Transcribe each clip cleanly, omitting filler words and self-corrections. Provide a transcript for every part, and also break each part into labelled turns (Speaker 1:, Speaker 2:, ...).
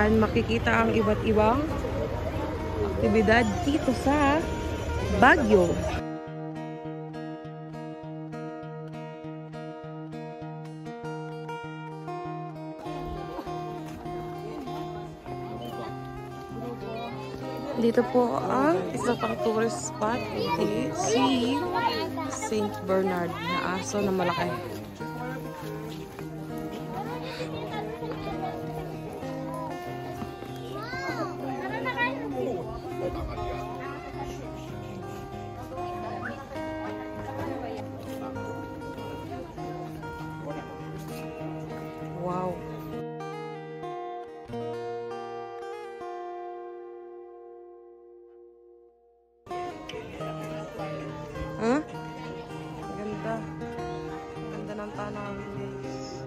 Speaker 1: saan makikita ang iba't ibang aktibidad dito sa Baguio. Dito po ang isa pang tourist spot, si Saint Bernard na aso na malaki. Wow. Huh? Ganda. Ganda ng tanawin, guys.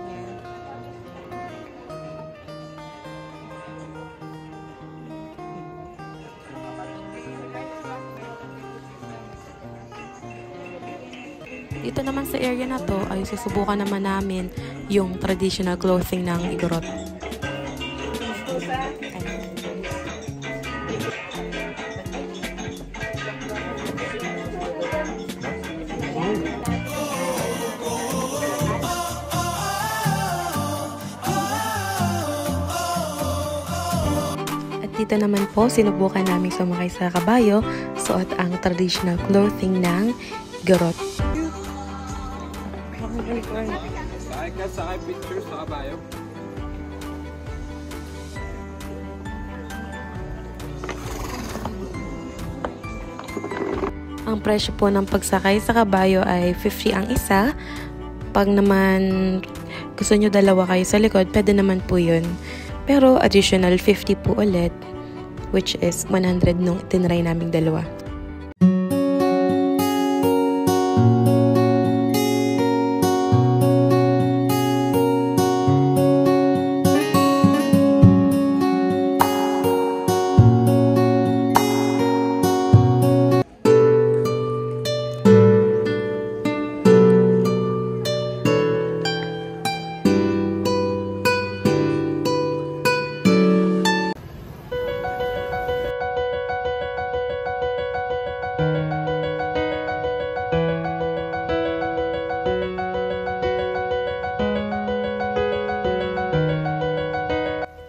Speaker 1: Ayan. Dito naman sa area na to ay susubukan naman namin yung traditional clothing ng Igorot. At dito naman po sinubukan namin sumakay sa kabayo, suot ang traditional clothing ng Igorot.
Speaker 2: Sakay pictures sa kabayo.
Speaker 1: Ang presyo po ng pagsakay sa kabayo ay 50 ang isa. Pag naman gusto nyo dalawa kayo sa likod, pwede naman po yun. Pero additional 50 po ulit, which is 100 nung tinry naming dalawa.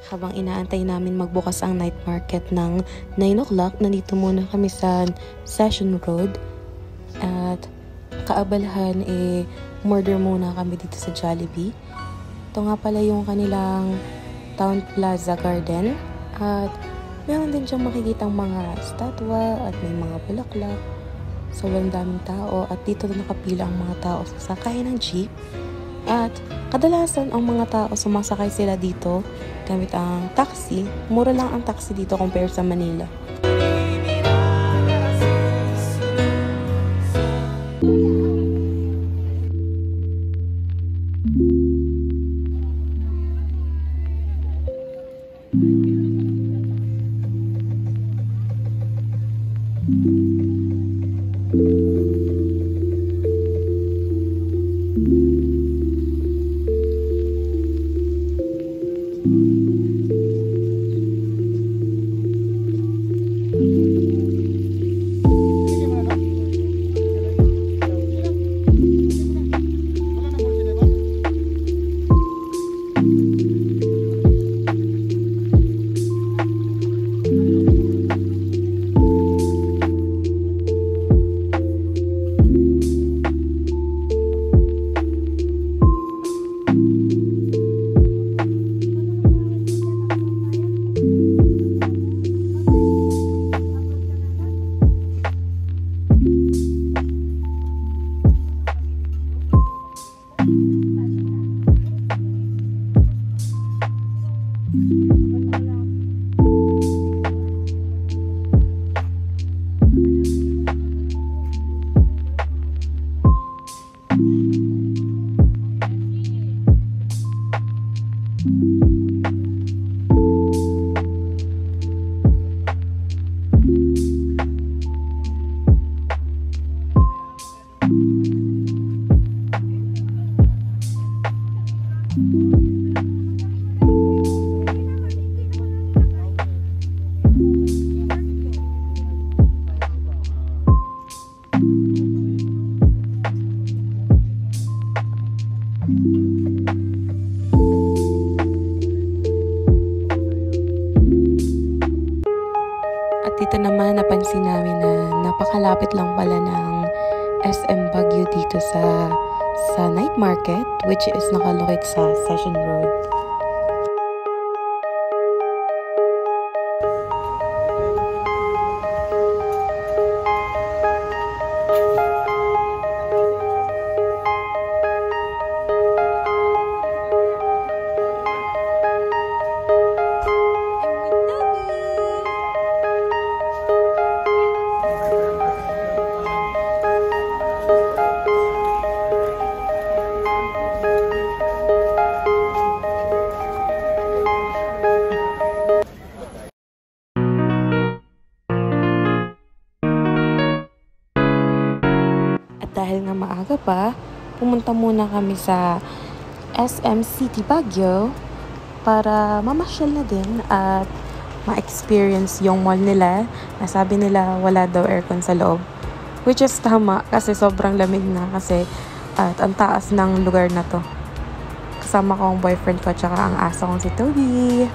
Speaker 1: Habang inaantay namin magbukas ang night market ng 9 o'clock, nandito muna kami sa Session Road. At kaabalahan, murder muna kami dito sa Jollibee. Ito nga pala yung kanilang Town Plaza Garden. At meron din siyang makikitang mga estatwa at may mga bulaklak. Sobrang daming tao at dito nakapila ang mga tao sa sakay ng jeep. At kadalasan ang mga tao sumasakay sila dito gamit ang taxi. Mura lang ang taxi dito compare sa Manila. Dito naman napansin namin na napakalapit lang pala ng SM Baguio dito sa night market, which is nakalokit sa Session Road. Dahil nga maaga pa, pumunta muna kami sa SM City Baguio para mamasyal na din at ma-experience yung mall nila. Nasabi nila wala daw aircon sa loob. Which is tama kasi sobrang lamig na kasi at ang taas ng lugar na to. Kasama ko ang boyfriend ko tsaka ang aso kong si Toby.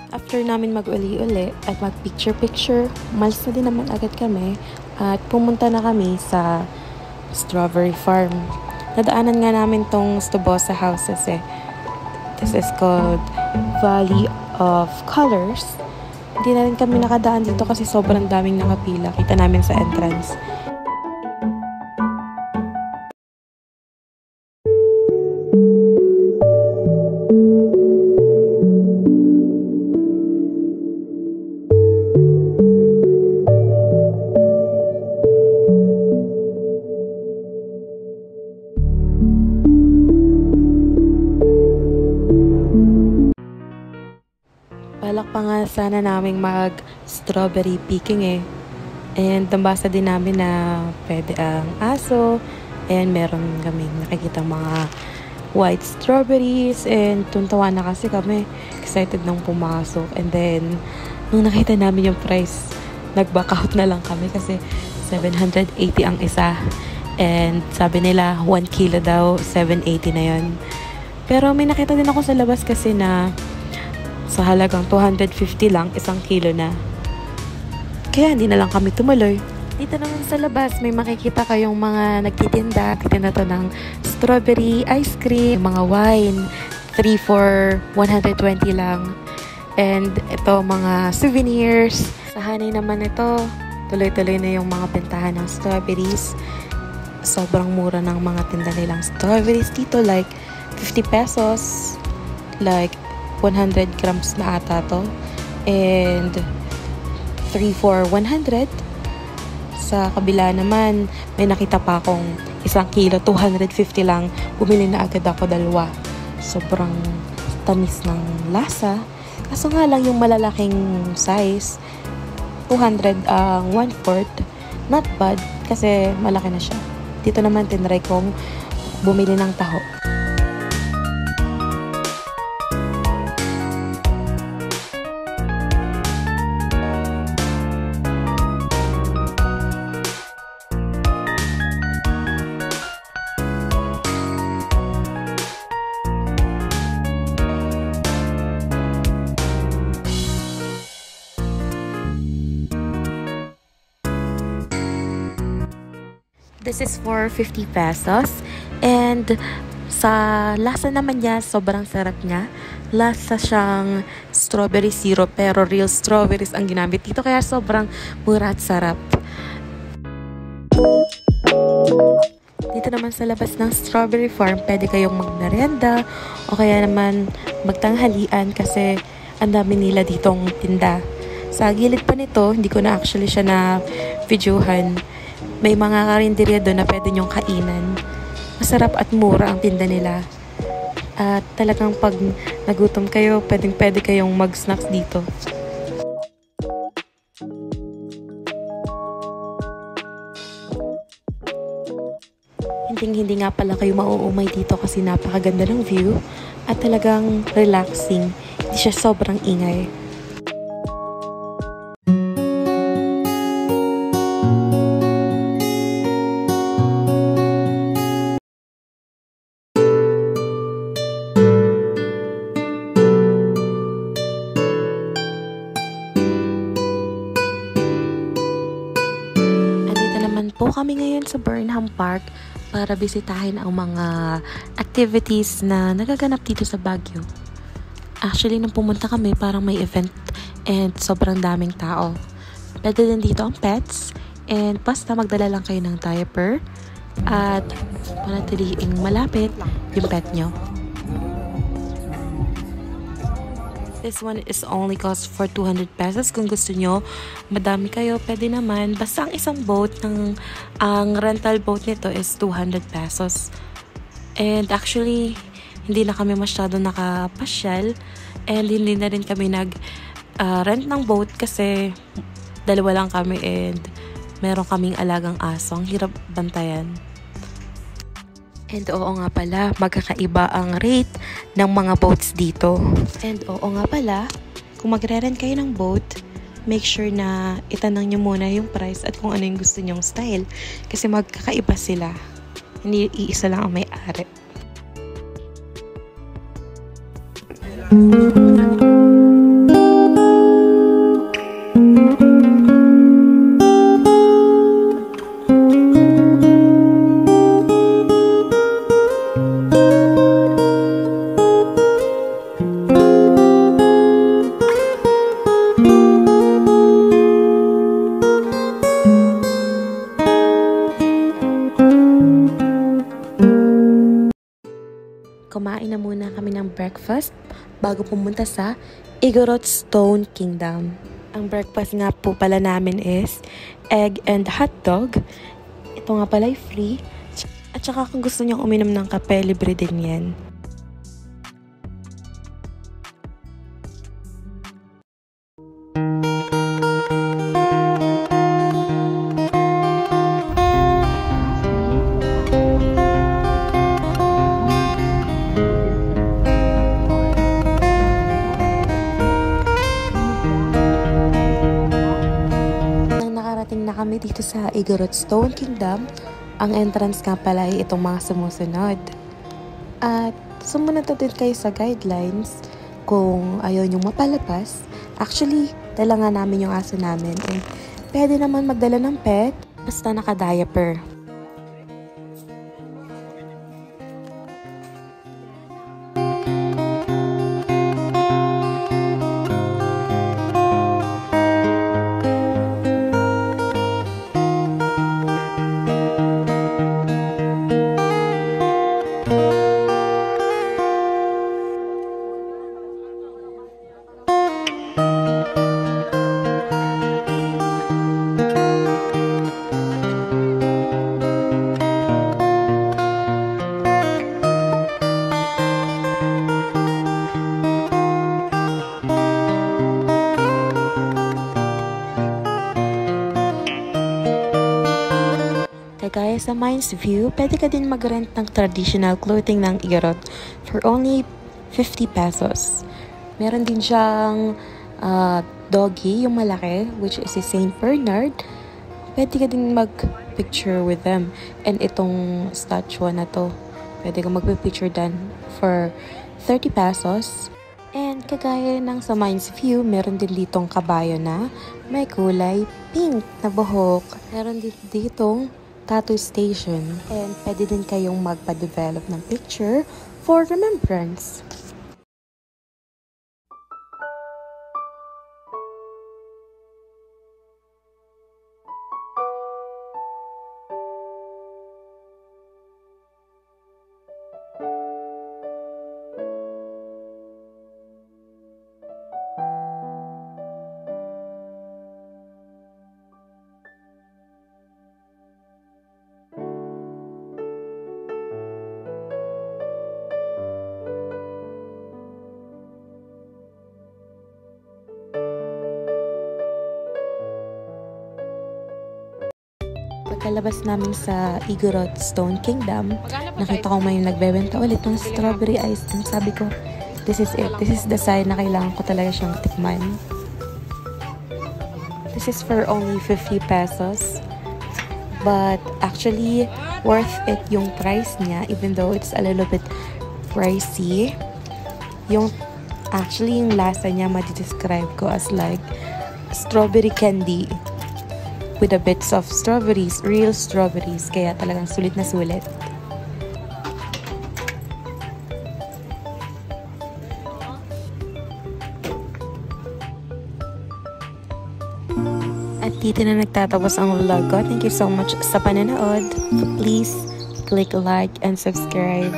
Speaker 1: After namin mag-uli-uli at mag-picture-picture, malis na din naman agad kami at pumunta na kami sa strawberry farm. Nadaanan nga namin tong Stubosa houses eh. This is called Valley of Colors. Hindi na rin kami nakadaan dito kasi sobrang daming nakapila. Kita namin sa entrance. Balak pa nga sana naming mag-strawberry picking eh. And nabasa din namin na pwede ang aso. And meron kaming nakikita mga white strawberries. And tuntawa na kasi kami. Excited nang pumasok. And then, nung nakita namin yung price, nag-back out na lang kami kasi 780 ang isa. And sabi nila, 1 kilo daw, 780 na yon. Pero may nakita din ako sa labas kasi na sa halagang 250 lang, 1 kilo na. Kaya hindi na lang kami tumuloy. Dito naman sa labas, may makikita kayong mga nagtitinda. Nagtitinda to ng strawberry, ice cream, mga wine. 3 for 120 lang. And ito, mga souvenirs. Sa Hanay naman ito, tuloy-tuloy na yung mga bentahan ng strawberries. Sobrang mura ng mga tinda nilang strawberries dito. Like, 50 pesos. Like, 100 grams na ata to. And 3 for 100. Sa kabila naman, may nakita pa akong 1 kilo, 250 lang. Bumili na agad ako 2. Sobrang tamis ng lasa. Kaso nga lang yung malalaking size, 200 ang 1/4. Not bad kasi malaki na siya. Dito naman tinry kong bumili ng taho. This is for 50 pesos. And sa lasa naman niya, sobrang sarap niya. Lasa siyang strawberry syrup pero real strawberries ang ginamit dito. Kaya sobrang mura at sarap. Dito naman sa labas ng strawberry farm, pwede kayong magmerienda o kaya naman magtanghalian kasi ang dami nila ditong tinda. Sa gilid pa nito, hindi ko na actually siya na videohan. May mga karinderya doon na pwede nyong kainan. Masarap at mura ang tinda nila. At talagang pag nagutom kayo, pwede kayong mag-snacks dito. Hindi nga pala kayo mauumay dito kasi napakaganda ng view at talagang relaxing. Hindi siya sobrang ingay. kami ngayon sa Burnham Park para bisitahin ang mga activities na nagaganap dito sa Baguio. Actually, nung pumunta kami, parang may event and sobrang daming tao. Pwede din dito ang pets and basta magdala lang kayo ng diaper at panatiliing malapit yung pet nyo. This one is only cost for 200 pesos. Kung gusto nyo, madami kayo, pwede naman. Basta ang isang boat, ang rental boat nito is 200 pesos. And actually, hindi na kami masyado nakapasyal. And hindi na rin kami rent ng boat kasi dalawa lang kami and meron kaming alagang aso. Ang hirap bantayan. And oo nga pala, magkakaiba ang rate ng mga boats dito. And oo nga pala, kung magre-rent kayo ng boat, make sure na itanong nyo muna yung price at kung ano yung gusto nyong style. Kasi magkakaiba sila. Hindi iisa lang ang may-ari. Kumain na muna kami ng breakfast bago pumunta sa Igorot Stone Kingdom. Ang breakfast nga po pala namin is egg and hot dog. Ito nga pala ay free. At saka kung gusto nyo uminom ng kape, libre din yan. Kami dito sa Igorot Stone Kingdom, ang entrance nga pala ay itong mga sumusunod. At sumunod na din kayo sa guidelines kung ayaw nyong mapalabas. Actually, dala nga namin yung aso namin. And pwede naman magdala ng pet basta naka-diaper. Kagaya sa Mines View, pwede ka din mag-rent ng traditional clothing ng Igorot for only 50 pesos. Meron din siyang doggy, yung malaki, which is si Saint Bernard. Pwede ka din mag-picture with them. And itong statue na to, pwede ka mag-picture din for 30 pesos. And kagaya ng sa Mines View, meron din ditong kabayo na may kulay pink na buhok. Meron din ditong tattoo station. And pwede din kayong magpa-develop ng picture for remembrance. Pagkalabas namin sa Igorot Stone Kingdom, nakita ko may nagbebenta ulit ng strawberry ice cream. Sabi ko, this is it. This is the sign na kailangan ko talaga siyang tikman. This is for only 50 pesos. But actually, worth it yung price niya even though it's a little bit pricey. Yung lasa niya ma-describe ko as like strawberry candy. with the bits of strawberries, real strawberries. Kaya talagang sulit na sulit. At dito na nagtatapos ang vlog ko. Thank you so much sa panonood. Please click like and subscribe.